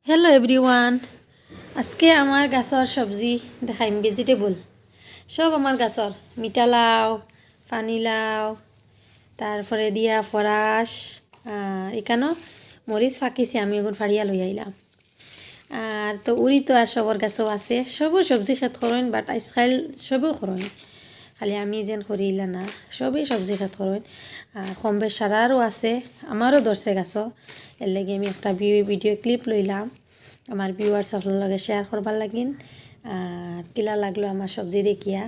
Hello everyone, আজকে আমার গাছর সবজি দেখাইম। ভেজিটেবল সব আমার গাছর, মিঠা লাউ, পানি লাউ, তারপরে দিয়া ফরাস, আর এখানেও মরিচ ফাঁকিছি, আমি ওগুলো ফাড়িয়া লই আইলাম। আর তো উড়ি তো আর সবর গাছও আছে, সবও সবজি খেত করেন, বাট আজকাল সবও করেন, খালি আমি যেন করিলা না, সবই সবজি খেত করেন। আর কম বেশ সারারও আছে, আমারও ধরছে গাছও। এর লাগে আমি একটা ভিডিও ক্লিপ লইলাম আমার ভিউয়ার্স সকলের লগে শেয়ার করবার লাগিন। আর কিলা লাগলো আমার সবজি দেখিয়া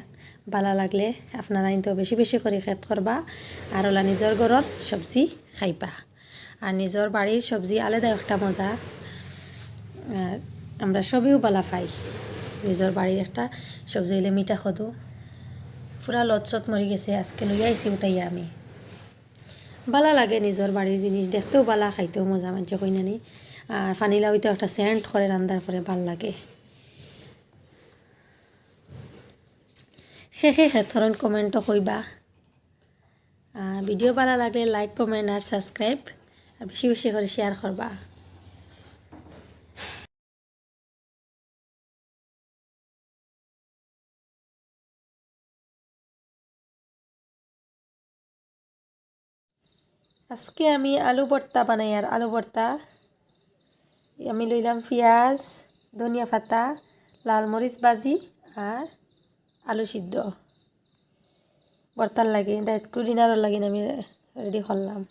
ভালো লাগলে আপনারা কিন্তু বেশি বেশি করে খেত করবা, আর ওলা নিজের ঘরের সবজি খাইবা। আর নিজের বাড়ির সবজি আলাদা একটা মজা, আর আমরা সবেও বালা পাই। নিজের বাড়ির একটা সবজি হইলে মিঠা খদু পুরা লতচত মরি গেছে, আজকে লইয়া আইসি উঠাইয়া আমি। ভালো লাগে নিজের বাড়ির জিনিস, দেখতেও ভালো, খাইতেও মজা মানছে কইনানি। আর ফানিলা হইতেও একটা সেন্ট করে রান্নার পরে ভাল লাগে। শেষে ধরন কমেন্টও কইবা। আর ভিডিও ভালো লাগলে লাইক, কমেন্ট আর সাবস্ক্রাইব, আর বেশি বেশি করে শেয়ার করবা। আজকে আমি আলু ভর্তা বানাই। আর আলু ভর্তা আমি লইলাম পেঁয়াজ, ধনিয়া পাতা, লাল মরিচ ভাজি আর আলু সিদ্ধ ভর্তার লাগে, ডিনারও লাগে আমি রেডি করলাম।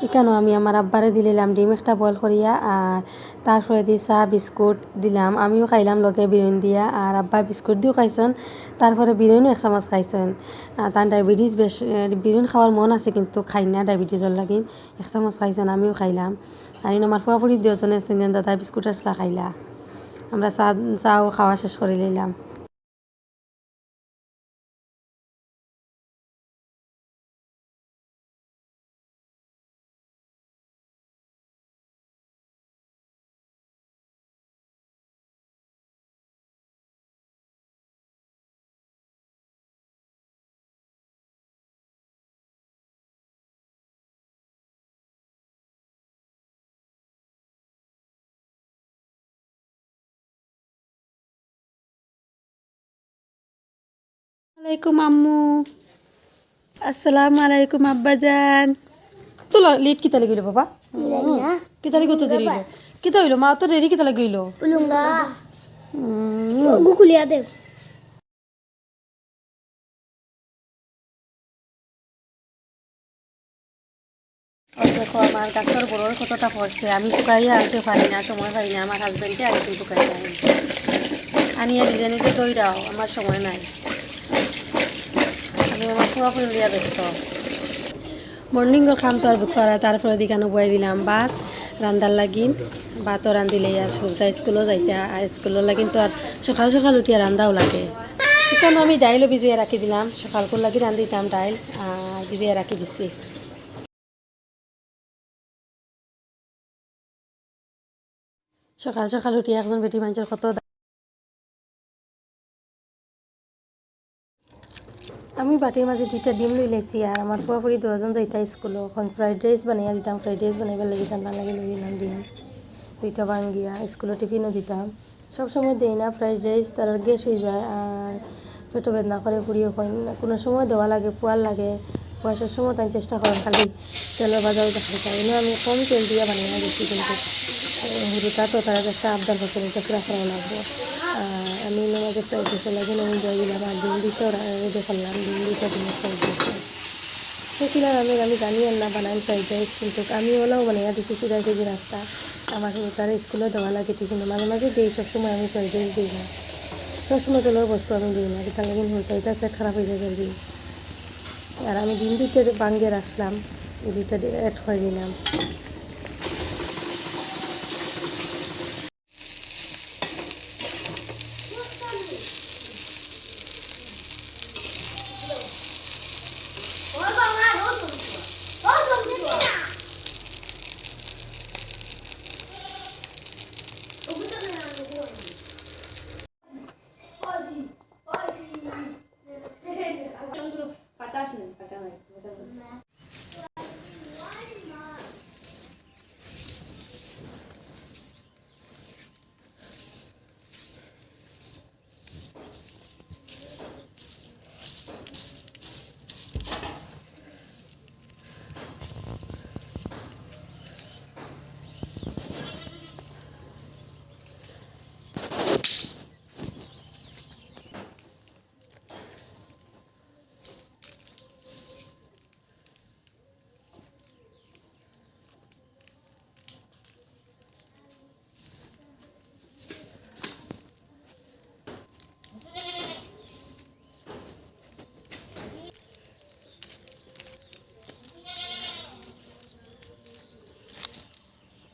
এখানেও আমি আমার আব্বারে দিলাম ডিম একটা বয়েল করিয়া, আর তারপরে দিয়ে চা বিস্কুট দিলাম, আমিও খাইলাম লগে বিরিয়ানি দিয়া। আর আব্বা বিস্কুট দিয়েও খাইছেন, তারপরে বিরিয়ানিও এক চামচ খাইছেন। তার ডায়াবেটিস বেশ, বিরিয়ানি খাওয়ার মন আছে কিন্তু খাই না ডায়াবেটিসের লাগি, এক চামচ খাইছেন, আমিও খাইলাম। আর আমার ফুয়াফুরি দিয়েছেন তিনজন দাদা বিস্কুট আসলা খাইলা। আমরা চাও খাওয়া শেষ করে নিলাম। আলাইকুম আম্মু, আসসালামু আলাইকুম আব্বাজান। তোলা লেট কিতা লাগিল বাবা, কিতা লাগি তো দেরি হইলো, কিতা হইলো মা তো দেরি কিতা লাগি হইলো গুকুলিয়া দেব। দেখো আমার গাছের বড়োর কতটা পড়ছে, আমি টুকাইয়া আনতে পারি না, সময় পাই না, আমার হাজব্যান্ডকে আগে তুই টুকাই আনি, আনিয়া নিজে নিজে দইরাও, আমার সময় নাই, আমি আমার ফুয়া ফুল দিয়া ব্যস্ত। মর্নিংয়ের খাম তো আর বুধবার, তারপরে দিকানো বয়াই দিলাম ভাত রান্দার লাগিন, ভাতও রান্ধিলে আর সবটা স্কুলও যাইতে, আর স্কুলের লাগিন তো আর সকাল সকাল উঠিয়া রান্দাও লাগে। এখানে আমি ডাইলও ভিজিয়ে রাখি দিলাম, সকাল করে লাগি রান্ধিতাম ডাইল, আর ভিজিয়ে রাখি দিছি। সকাল সকাল উঠিয়া একজন বেটি মানুষের কত। আমি বাটির মাঝে 2টা ডিম লই লাইছি, আর আমার ফুয়াফুরি 2জন যাইতা স্কুল, এখন ফ্রাইড রাইস বানাইয়া দিতাম, ফ্রাইড রাইস বানাইবার লাগি জানা লাগে লই দিলাম ডিম 2টা ভাঙ্গিয়া, স্কুলে টিফিনও দিতাম। সব সময় দেই না ফ্রাইড রাইস, তার গ্যাস হয়ে যায় আর পেটও বেদনা করে, পুড়িও হয় না, কোনো সময় দেওয়া লাগে, ফুয়ার লাগে, পয়সার সময় তাই চেষ্টা করেন খালি তেলের বাজারও দেখা যায়, এনে আমি কম তেল দিয়ে বানিয়ে দিচ্ছি, কিন্তু হুড়িটা তো তারা একটা আবদার করছে এটা পুরা করা লাগবো। আমি মাঝে ফ্রাইড রাইসে লাগে আমি দিয়ে দিলাম, আর ডিম দিতেও রেডি করলাম, ডিম দিতে ডিমের ফ্রাইড রাইস সেছিলাম। আমি জানি আর না বানাই ফ্রাইড রাইস, কিন্তু আমি ওলাও বানাইয়া দিচ্ছি সুদা কেজি রাস্তা, আমার তারা স্কুলে দেওয়া লাগে টিফিনে, মাঝে মাঝে দিই, সবসময় আমি ফ্রাইড রাইস দিই না, সবসময় তেলের বস্তু আমি দিই না, তার লাগে হলটা এটা পেট খারাপ হয়ে যায় দিই। আর আমি ডিম 2টা ভাঙ্গিয়ে রাখলাম, এই 2টা অ্যাড করে দিলাম।